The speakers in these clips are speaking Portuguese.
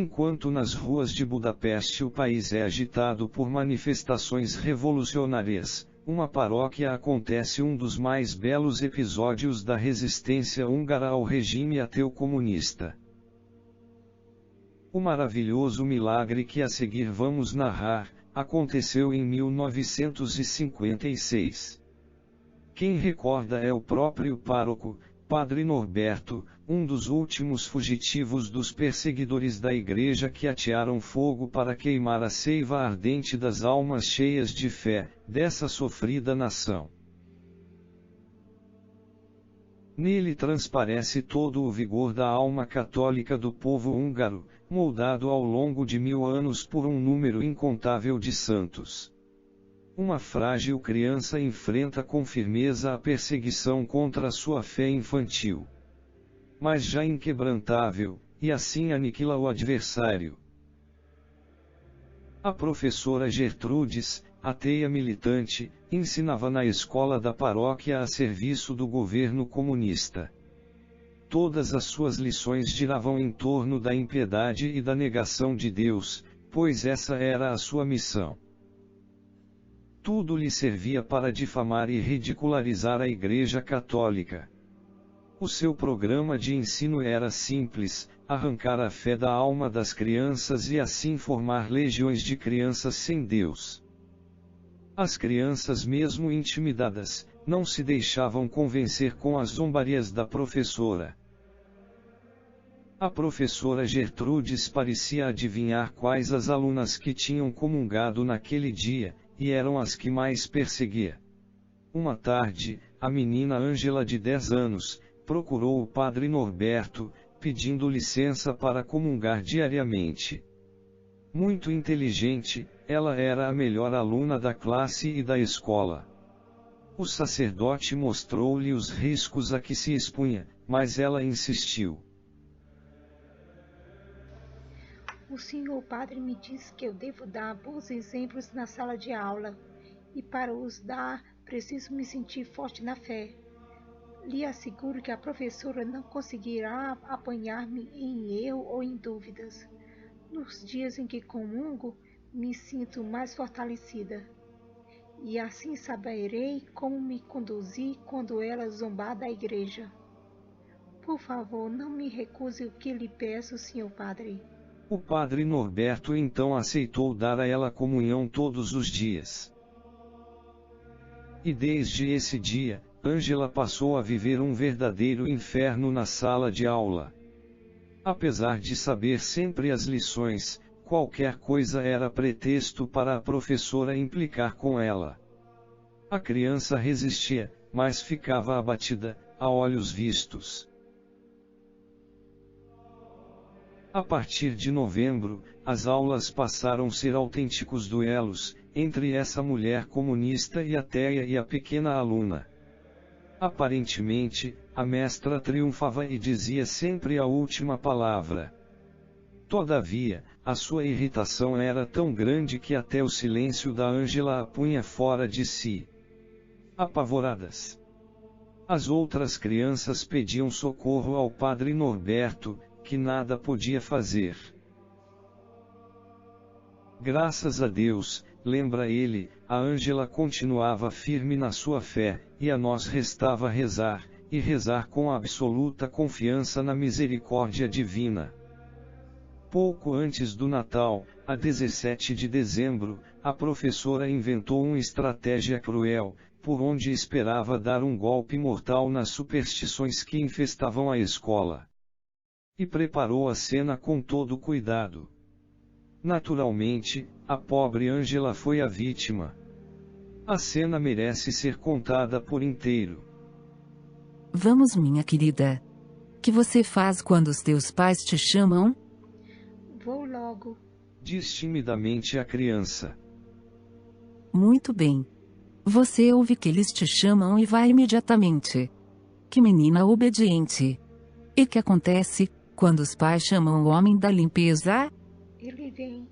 Enquanto nas ruas de Budapeste o país é agitado por manifestações revolucionárias, uma paróquia acontece um dos mais belos episódios da resistência húngara ao regime ateu comunista. O maravilhoso milagre que a seguir vamos narrar, aconteceu em 1956. Quem recorda é o próprio pároco, Padre Norberto, um dos últimos fugitivos dos perseguidores da Igreja que atearam fogo para queimar a seiva ardente das almas cheias de fé, dessa sofrida nação. Nele transparece todo o vigor da alma católica do povo húngaro, moldado ao longo de 1000 anos por um número incontável de santos. Uma frágil criança enfrenta com firmeza a perseguição contra sua fé infantil. Mas já inquebrantável, e assim aniquila o adversário. A professora Gertrudes, ateia militante, ensinava na escola da paróquia a serviço do governo comunista. Todas as suas lições giravam em torno da impiedade e da negação de Deus, pois essa era a sua missão. Tudo lhe servia para difamar e ridicularizar a Igreja Católica. O seu programa de ensino era simples: arrancar a fé da alma das crianças e assim formar legiões de crianças sem Deus. As crianças, mesmo intimidadas, não se deixavam convencer com as zombarias da professora. A professora Gertrudes parecia adivinhar quais as alunas que tinham comungado naquele dia, e eram as que mais perseguia. Uma tarde, a menina Ângela de 10 anos, procurou o padre Norberto, pedindo licença para comungar diariamente. Muito inteligente, ela era a melhor aluna da classe e da escola. O sacerdote mostrou-lhe os riscos a que se expunha, mas ela insistiu. O senhor padre me disse que eu devo dar bons exemplos na sala de aula, e para os dar, preciso me sentir forte na fé. Lhe asseguro que a professora não conseguirá apanhar-me em erro ou em dúvidas. Nos dias em que comungo, me sinto mais fortalecida. E assim saberei como me conduzir quando ela zombar da igreja. Por favor, não me recuse o que lhe peço, senhor padre. O padre Norberto então aceitou dar a ela comunhão todos os dias. E desde esse dia, Ângela passou a viver um verdadeiro inferno na sala de aula. Apesar de saber sempre as lições, qualquer coisa era pretexto para a professora implicar com ela. A criança resistia, mas ficava abatida, a olhos vistos. A partir de novembro, as aulas passaram a ser autênticos duelos, entre essa mulher comunista e ateia e a pequena aluna. Aparentemente, a mestra triunfava e dizia sempre a última palavra. Todavia, a sua irritação era tão grande que até o silêncio da Ângela a punha fora de si. Apavoradas, as outras crianças pediam socorro ao padre Norberto, que nada podia fazer. Graças a Deus, lembra ele, a Ângela continuava firme na sua fé, e a nós restava rezar, e rezar com absoluta confiança na misericórdia divina. Pouco antes do Natal, a 17 de dezembro, a professora inventou uma estratégia cruel, por onde esperava dar um golpe mortal nas superstições que infestavam a escola. E preparou a cena com todo cuidado. Naturalmente, a pobre Ângela foi a vítima. A cena merece ser contada por inteiro. Vamos, minha querida. Que você faz quando os teus pais te chamam? Vou logo, Diz timidamente a criança. Muito bem. Você ouve que eles te chamam e vai imediatamente. Que menina obediente. E que acontece quando os pais chamam o homem da limpeza? ele vem.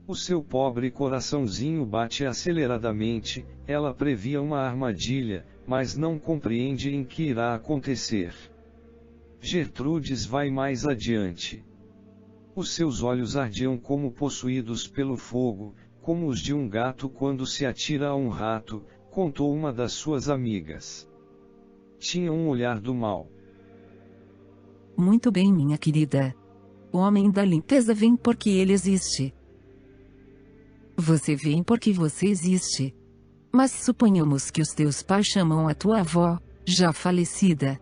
O seu pobre coraçãozinho bate aceleradamente, ela previa uma armadilha, mas não compreende em que irá acontecer. Gertrudes vai mais adiante. Os seus olhos ardiam como possuídos pelo fogo, como os de um gato quando se atira a um rato, contou uma das suas amigas. Tinha um olhar do mal. Muito bem, minha querida. O homem da limpeza vem porque ele existe. Você vem porque você existe. Mas suponhamos que os teus pais chamam a tua avó, já falecida.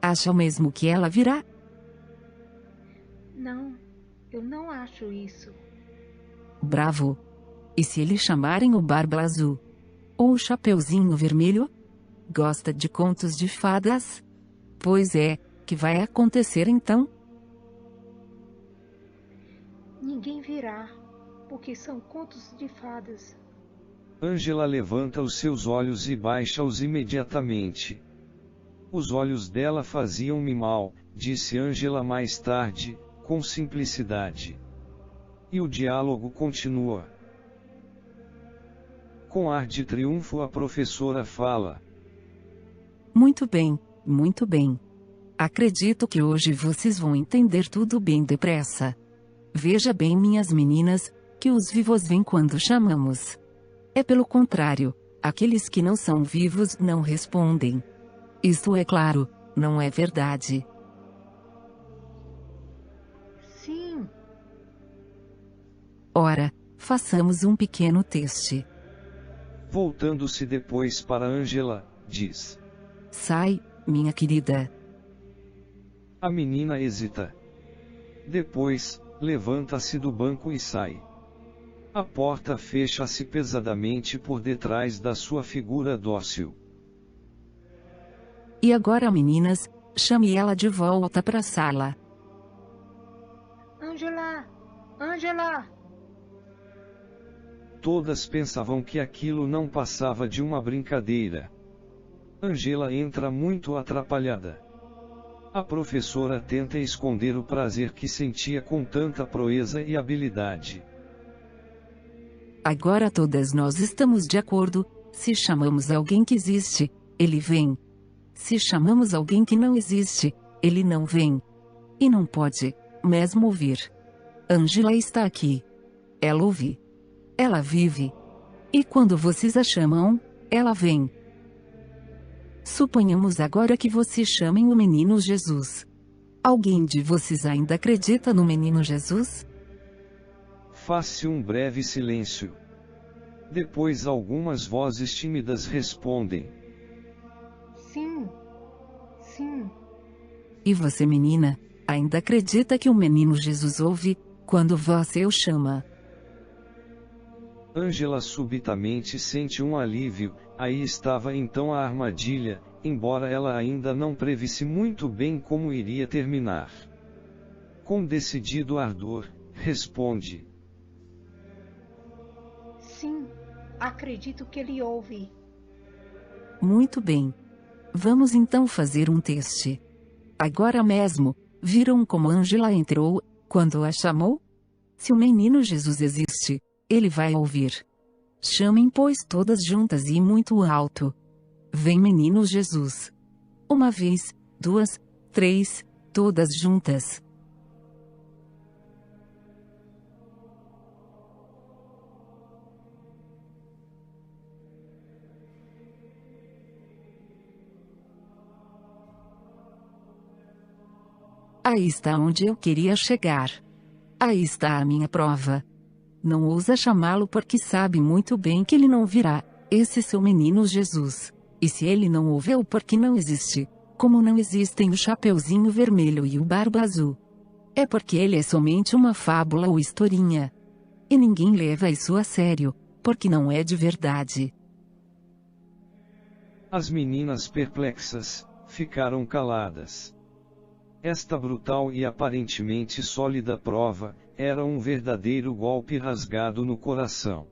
Acha mesmo que ela virá? Não, eu não acho isso. Bravo! E se eles chamarem o Barba Azul? Ou o Chapeuzinho Vermelho? Gosta de contos de fadas? Pois é, que vai acontecer então? Ninguém virá, porque são contos de fadas. Ângela levanta os seus olhos e baixa-os imediatamente. Os olhos dela faziam-me mal, disse Ângela mais tarde, com simplicidade. E o diálogo continua. Com ar de triunfo a professora fala. Muito bem, muito bem. Acredito que hoje vocês vão entender tudo bem depressa. Veja bem, minhas meninas, que os vivos vêm quando chamamos. É pelo contrário, aqueles que não são vivos não respondem. Isto é claro, não é verdade? Sim. Ora, façamos um pequeno teste. Voltando-se depois para Ângela, diz. Sai, minha querida. A menina hesita. Depois, levanta-se do banco e sai. A porta fecha-se pesadamente por detrás da sua figura dócil. E agora, meninas, chame ela de volta para a sala. Ângela! Ângela! Todas pensavam que aquilo não passava de uma brincadeira. Ângela entra muito atrapalhada. A professora tenta esconder o prazer que sentia com tanta proeza e habilidade. Agora todas nós estamos de acordo, se chamamos alguém que existe, ele vem. Se chamamos alguém que não existe, ele não vem. E não pode, mesmo ouvir. Ângela está aqui. Ela ouve. Ela vive. E quando vocês a chamam, ela vem. Suponhamos agora que vocês chamem o menino Jesus. Alguém de vocês ainda acredita no menino Jesus? Faz-se um breve silêncio. Depois algumas vozes tímidas respondem. Sim. Sim. E você, menina, ainda acredita que o menino Jesus ouve, quando você o chama? Ângela subitamente sente um alívio, aí estava então a armadilha, embora ela ainda não previsse muito bem como iria terminar. Com decidido ardor, responde. Sim, acredito que ele ouve. Muito bem. Vamos então fazer um teste. Agora mesmo, viram como Ângela entrou, quando a chamou? Se o menino Jesus existe, ele vai ouvir. Chamem, pois, todas juntas e muito alto. Vem, menino Jesus. Uma vez, duas, três, todas juntas. Aí está onde eu queria chegar. Aí está a minha prova. Não ousa chamá-lo porque sabe muito bem que ele não virá. Esse é seu menino Jesus. E se ele não ouviu porque não existe, como não existem o Chapeuzinho Vermelho e o Barba Azul. É porque ele é somente uma fábula ou historinha. E ninguém leva isso a sério, porque não é de verdade. As meninas perplexas, ficaram caladas. Esta brutal e aparentemente sólida prova, era um verdadeiro golpe rasgado no coração.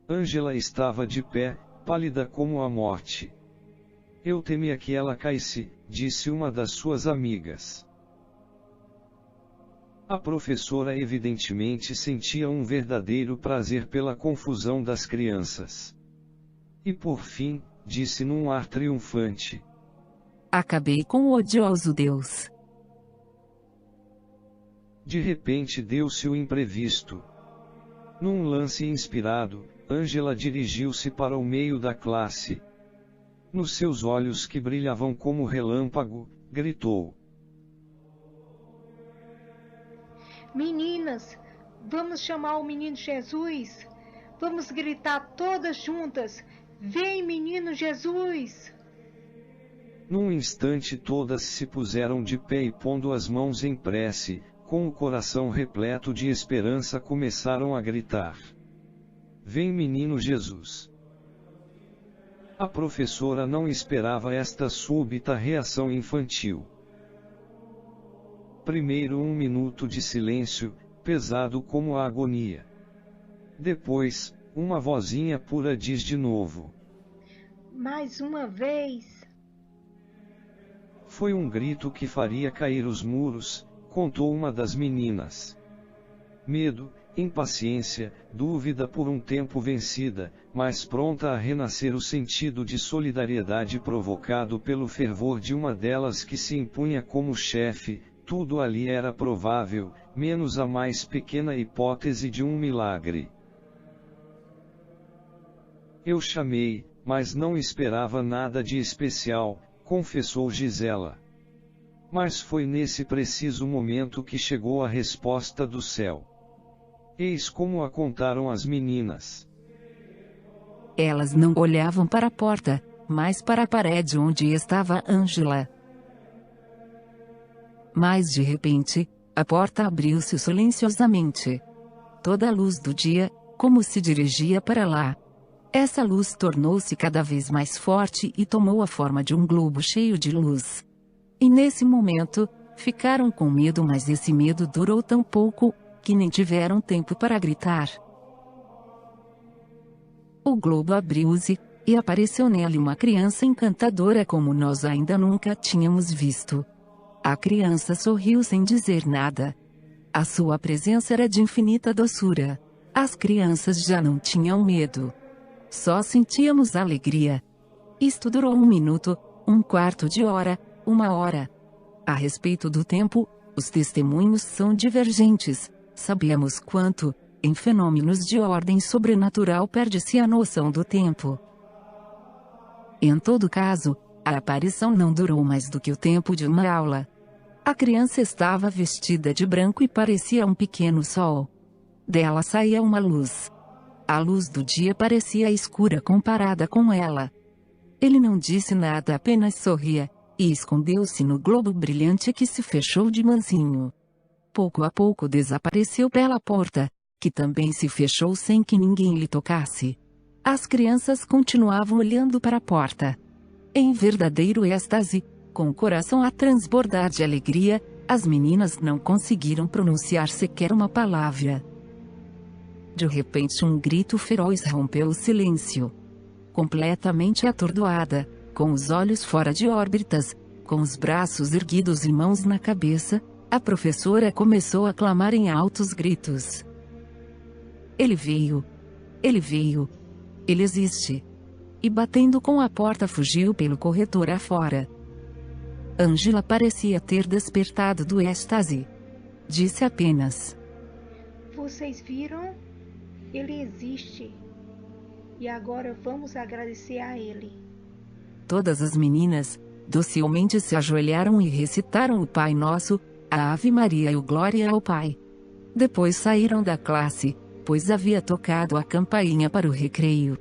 Ângela estava de pé, pálida como a morte. Eu temia que ela caísse, disse uma das suas amigas. A professora evidentemente sentia um verdadeiro prazer pela confusão das crianças. E por fim, disse num ar triunfante. Acabei com o odioso Deus. De repente deu-se o imprevisto. Num lance inspirado, Ângela dirigiu-se para o meio da classe. Nos seus olhos que brilhavam como relâmpago, gritou: Meninas, vamos chamar o menino Jesus. Vamos gritar todas juntas: vem, menino Jesus! Num instante todas se puseram de pé e pondo as mãos em prece, com o coração repleto de esperança começaram a gritar: vem, menino Jesus! A professora não esperava esta súbita reação infantil. Primeiro 1 minuto de silêncio, pesado como a agonia. Depois, uma vozinha pura diz de novo: mais uma vez. Foi um grito que faria cair os muros, contou uma das meninas. Medo, impaciência, dúvida por um tempo vencida, mas pronta a renascer o sentido de solidariedade provocado pelo fervor de uma delas que se impunha como chefe. Tudo ali era provável, menos a mais pequena hipótese de um milagre. Eu chamei, mas não esperava nada de especial, confessou Gisela. Mas foi nesse preciso momento que chegou a resposta do céu. Eis como a contaram as meninas. Elas não olhavam para a porta, mas para a parede onde estava Ângela. Mas de repente, a porta abriu-se silenciosamente. Toda a luz do dia, como se dirigia para lá. Essa luz tornou-se cada vez mais forte e tomou a forma de um globo cheio de luz. E nesse momento, ficaram com medo, mas esse medo durou tão pouco, que nem tiveram tempo para gritar. O globo abriu-se, e apareceu nele uma criança encantadora como nós ainda nunca tínhamos visto. A criança sorriu sem dizer nada. A sua presença era de infinita doçura. As crianças já não tinham medo. Só sentíamos alegria. Isto durou 1 minuto, 1/4 de hora, 1 hora. A respeito do tempo, os testemunhos são divergentes. Sabemos quanto, em fenômenos de ordem sobrenatural, perde-se a noção do tempo. Em todo caso, a aparição não durou mais do que o tempo de uma aula. A criança estava vestida de branco e parecia um pequeno sol. Dela saía uma luz. A luz do dia parecia escura comparada com ela. Ele não disse nada, apenas sorria, e escondeu-se no globo brilhante que se fechou de mansinho. Pouco a pouco desapareceu pela porta, que também se fechou sem que ninguém lhe tocasse. As crianças continuavam olhando para a porta. Em verdadeiro êxtase, com o coração a transbordar de alegria, as meninas não conseguiram pronunciar sequer uma palavra. De repente um grito feroz rompeu o silêncio. Completamente atordoada, com os olhos fora de órbitas, com os braços erguidos e mãos na cabeça, a professora começou a clamar em altos gritos. Ele veio! Ele veio! Ele existe! E batendo com a porta fugiu pelo corredor afora. Ângela parecia ter despertado do êxtase. Disse apenas: Vocês viram? Ele existe. E agora vamos agradecer a ele. Todas as meninas, docilmente se ajoelharam e recitaram o Pai Nosso, a Ave Maria e o Glória ao Pai. Depois saíram da classe, pois havia tocado a campainha para o recreio.